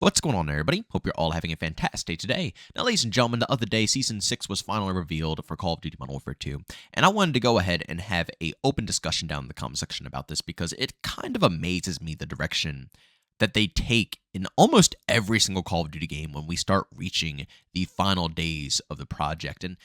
What's going on, everybody? Hope you're all having a fantastic day today. Now, ladies and gentlemen, the other day, Season 6 was finally revealed for Call of Duty Modern Warfare 2, and I wanted to go ahead and have an open discussion down in the comment section about this because it kind of amazes me the direction that they take in almost every single Call of Duty game when we start reaching the final days of the project. And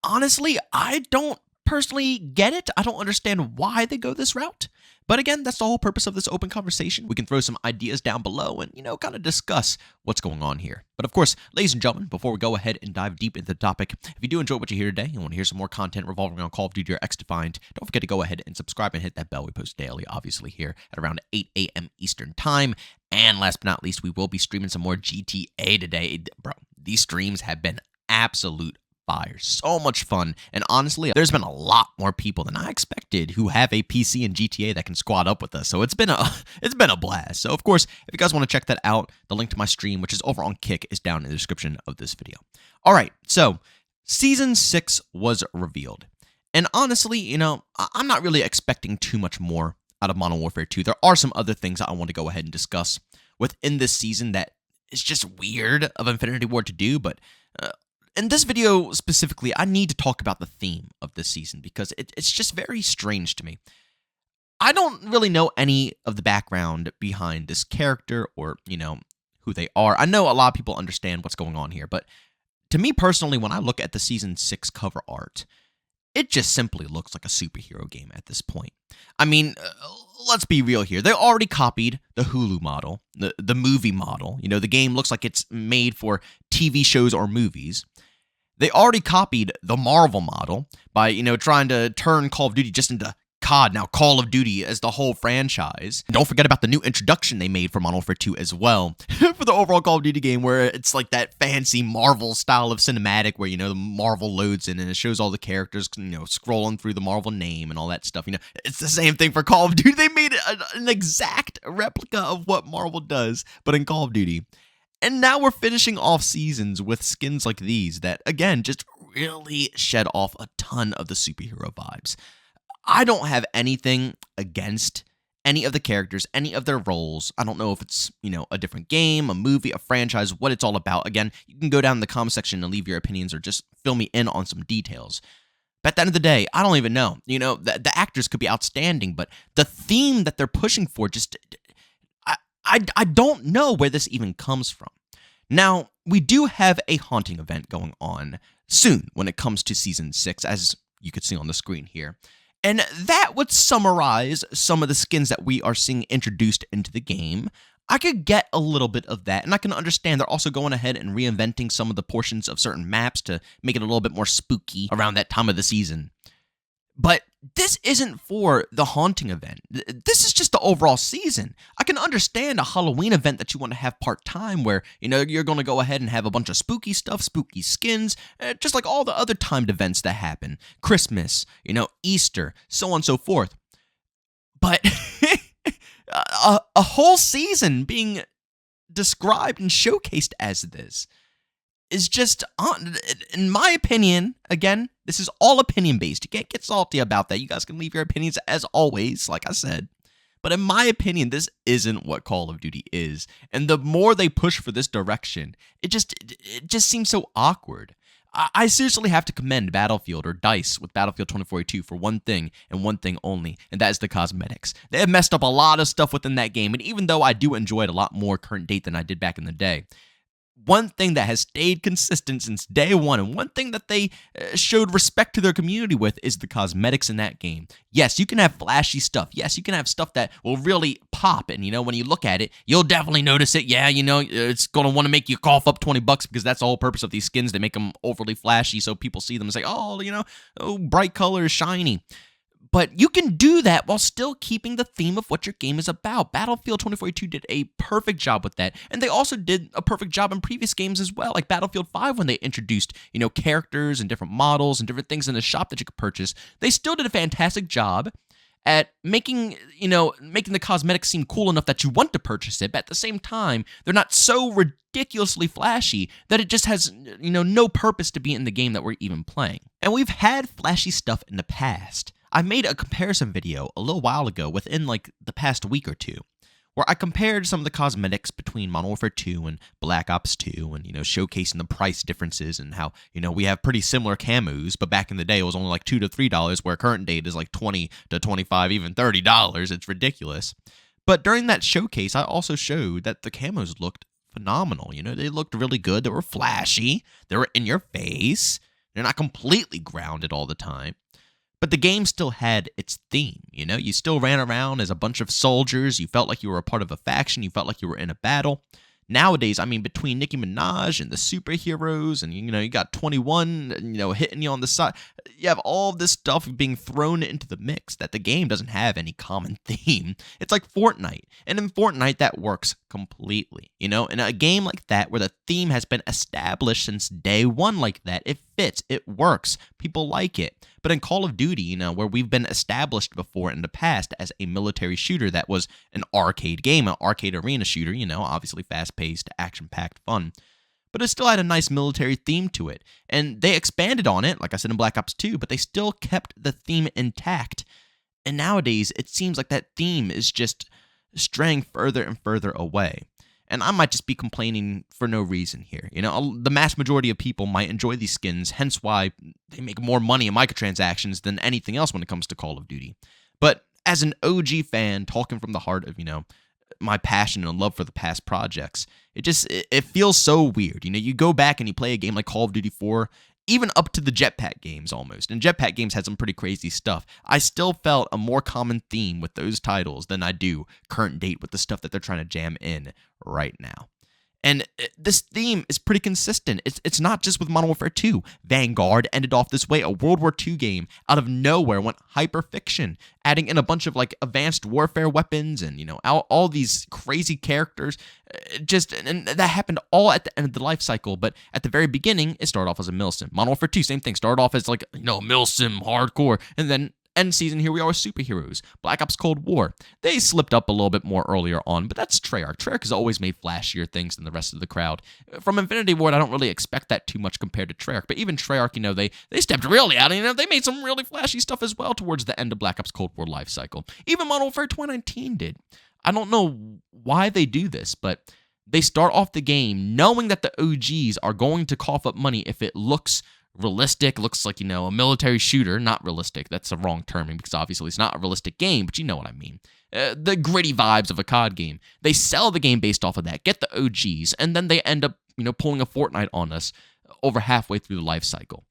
honestly, I don't personally get it. I don't understand why they go this route. But again, that's the whole purpose of this open conversation. We can throw some ideas down below and, kind of discuss what's going on here. But of course, ladies and gentlemen, before we go ahead and dive deep into the topic, if you do enjoy what you hear today and want to hear some more content revolving around Call of Duty or X-Defined, don't forget to go ahead and subscribe and hit that bell. We post daily, obviously, here at around 8 a.m. Eastern Time. And last but not least, we will be streaming some more GTA today. Bro, these streams have been absolute fire. So much fun. And honestly, there's been a lot more people than I expected who have a PC and GTA that can squad up with us. So it's been a blast. So of course, if you guys want to check that out, the link to my stream, which is over on Kick, is down in the description of this video. All right, so Season 6 was revealed. And honestly, I'm not really expecting too much more out of Modern Warfare 2. There are some other things I want to go ahead and discuss within this season that is just weird of Infinity Ward to do, but in this video specifically, I need to talk about the theme of this season because it's just very strange to me. I don't really know any of the background behind this character or, who they are. I know a lot of people understand what's going on here, but to me personally, when I look at the Season 6 cover art, it just simply looks like a superhero game at this point. I mean, let's be real here. They already copied the Hulu model, the movie model. The game looks like it's made for TV shows or movies. They already copied the Marvel model by, trying to turn Call of Duty just into COD, now Call of Duty as the whole franchise. And don't forget about the new introduction they made for Modern Warfare 2 as well, for the overall Call of Duty game, where it's like that fancy Marvel style of cinematic where, the Marvel loads in and it shows all the characters, scrolling through the Marvel name and all that stuff. It's the same thing for Call of Duty. They made an exact replica of what Marvel does, but in Call of Duty. And now we're finishing off seasons with skins like these that, again, just really shed off a ton of the superhero vibes. I don't have anything against any of the characters, any of their roles. I don't know if it's, a different game, a movie, a franchise, what it's all about. Again, you can go down in the comment section and leave your opinions or just fill me in on some details. But at the end of the day, I don't even know. The actors could be outstanding, but the theme that they're pushing for just... I don't know where this even comes from. Now, we do have a haunting event going on soon when it comes to Season 6, as you could see on the screen here. And that would summarize some of the skins that we are seeing introduced into the game. I could get a little bit of that, and I can understand they're also going ahead and reinventing some of the portions of certain maps to make it a little bit more spooky around that time of the season. But this isn't for the haunting event. This is just the overall season. I can understand a Halloween event that you want to have part-time where, you're going to go ahead and have a bunch of spooky stuff, spooky skins, just like all the other timed events that happen. Christmas, Easter, so on and so forth. But a whole season being described and showcased as this is just, in my opinion, again, this is all opinion-based. You can't get salty about that. You guys can leave your opinions as always, like I said. But in my opinion, this isn't what Call of Duty is. And the more they push for this direction, it just seems so awkward. I seriously have to commend Battlefield or DICE with Battlefield 2042 for one thing and one thing only, and that is the cosmetics. They have messed up a lot of stuff within that game, and even though I do enjoy it a lot more current date than I did back in the day, one thing that has stayed consistent since day one, and one thing that they showed respect to their community with, is the cosmetics in that game. Yes, you can have flashy stuff. Yes, you can have stuff that will really pop, and when you look at it, you'll definitely notice it. Yeah, it's going to want to make you cough up $20 because that's the whole purpose of these skins. They make them overly flashy so people see them and say, oh, bright colors, shiny. But you can do that while still keeping the theme of what your game is about. Battlefield 2042 did a perfect job with that, and they also did a perfect job in previous games as well, like Battlefield 5 when they introduced, characters and different models and different things in the shop that you could purchase. They still did a fantastic job at making the cosmetics seem cool enough that you want to purchase it, but at the same time, they're not so ridiculously flashy that it just has, no purpose to be in the game that we're even playing. And we've had flashy stuff in the past. I made a comparison video a little while ago within the past week or two where I compared some of the cosmetics between Modern Warfare 2 and Black Ops 2 and, showcasing the price differences and how, we have pretty similar camos, but back in the day it was only like $2 to $3, where current date is like $20 to $25, even $30. It's ridiculous. But during that showcase, I also showed that the camos looked phenomenal. They looked really good. They were flashy. They were in your face. They're not completely grounded all the time. But the game still had its theme, You still ran around as a bunch of soldiers. You felt like you were a part of a faction. You felt like you were in a battle. Nowadays, between Nicki Minaj and the superheroes, and, you got 21, hitting you on the side, you have all this stuff being thrown into the mix that the game doesn't have any common theme. It's like Fortnite. And in Fortnite, that works completely, In a game like that, where the theme has been established since day one like that, it fits, it works, people like it. But in Call of Duty, where we've been established before in the past as a military shooter that was an arcade game, an arcade arena shooter, obviously fast-paced, action-packed fun, but it still had a nice military theme to it. And they expanded on it, like I said in Black Ops 2, but they still kept the theme intact. And nowadays, it seems like that theme is just straying further and further away. And I might just be complaining for no reason here. The mass majority of people might enjoy these skins, hence why they make more money in microtransactions than anything else when it comes to Call of Duty. But as an OG fan, talking from the heart of, my passion and love for the past projects, it feels so weird. You go back and you play a game like Call of Duty 4, even up to the Jetpack games almost. And Jetpack games had some pretty crazy stuff. I still felt a more common theme with those titles than I do current date with the stuff that they're trying to jam in right now. And this theme is pretty consistent. It's not just with Modern Warfare 2. Vanguard ended off this way. A World War II game out of nowhere went hyper-fiction, adding in a bunch of advanced warfare weapons and, all these crazy characters. And that happened all at the end of the life cycle. But at the very beginning, it started off as a milsim. Modern Warfare 2, same thing. Started off as milsim, hardcore. And then end season, here we are with superheroes. Black Ops Cold War. They slipped up a little bit more earlier on, but that's Treyarch. Treyarch has always made flashier things than the rest of the crowd. From Infinity Ward, I don't really expect that too much compared to Treyarch, but even Treyarch, they stepped really out, and they made some really flashy stuff as well towards the end of Black Ops Cold War life cycle. Even Modern Warfare 2019 did. I don't know why they do this, but they start off the game knowing that the OGs are going to cough up money if it looks realistic, looks like, a military shooter. Not realistic, that's the wrong terming because obviously it's not a realistic game, but you know what I mean. The gritty vibes of a COD game. They sell the game based off of that, get the OGs, and then they end up, pulling a Fortnite on us over halfway through the life cycle.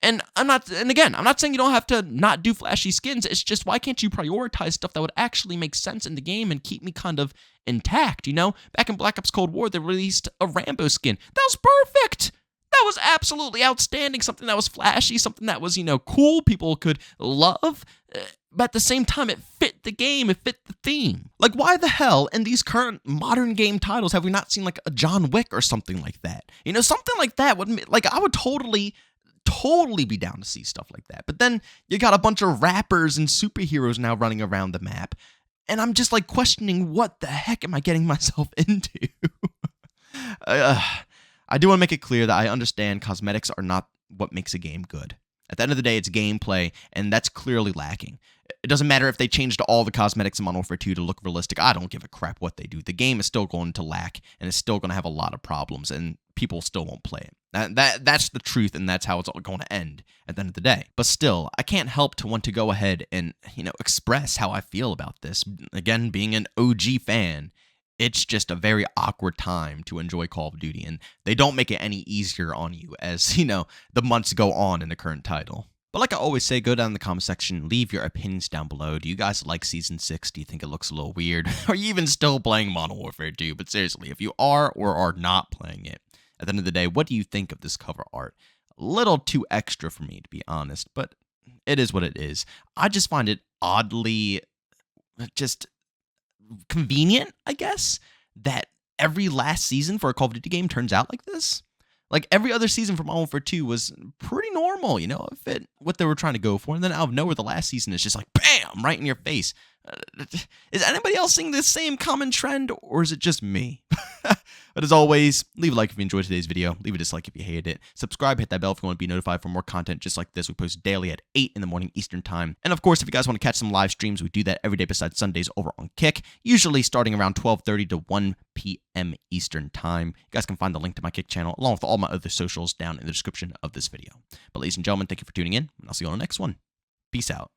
And I'm not saying you don't have to not do flashy skins. It's just, why can't you prioritize stuff that would actually make sense in the game and keep me kind of intact, Back in Black Ops Cold War, they released a Rambo skin. That was perfect! That was absolutely outstanding, something that was flashy, something that was, cool, people could love, but at the same time, it fit the game, it fit the theme. Why the hell in these current modern game titles have we not seen, a John Wick or something like that? Something like that would, I would totally be down to see stuff like that. But then you got a bunch of rappers and superheroes now running around the map, and I'm just, questioning what the heck am I getting myself into? I do want to make it clear that I understand cosmetics are not what makes a game good. At the end of the day, it's gameplay, and that's clearly lacking. It doesn't matter if they changed all the cosmetics in Modern Warfare 2 to look realistic. I don't give a crap what they do. The game is still going to lack, and it's still going to have a lot of problems, and people still won't play it. That's the truth, and that's how it's all going to end at the end of the day. But still, I can't help to want to go ahead and, express how I feel about this. Again, being an OG fan, it's just a very awkward time to enjoy Call of Duty, and they don't make it any easier on you as, the months go on in the current title. But like I always say, go down in the comment section, leave your opinions down below. Do you guys like Season 6? Do you think it looks a little weird? Are you even still playing Modern Warfare 2? But seriously, if you are or are not playing it, at the end of the day, what do you think of this cover art? A little too extra for me, to be honest, but it is what it is. I just find it oddly just convenient, I guess, that every last season for a Call of Duty game turns out like this. Every other season from Modern Warfare 2 was pretty normal, it fit what they were trying to go for, and then out of nowhere, the last season is just bam, right in your face. Is anybody else seeing this same common trend, or is it just me? But as always, leave a like if you enjoyed today's video. Leave a dislike if you hated it. Subscribe, hit that bell if you want to be notified for more content just like this. We post daily at 8 in the morning Eastern time. And of course, if you guys want to catch some live streams, we do that every day besides Sundays over on Kick, usually starting around 12:30 to 1 p.m. Eastern time. You guys can find the link to my Kick channel along with all my other socials down in the description of this video. But ladies and gentlemen, thank you for tuning in, and I'll see you on the next one. Peace out.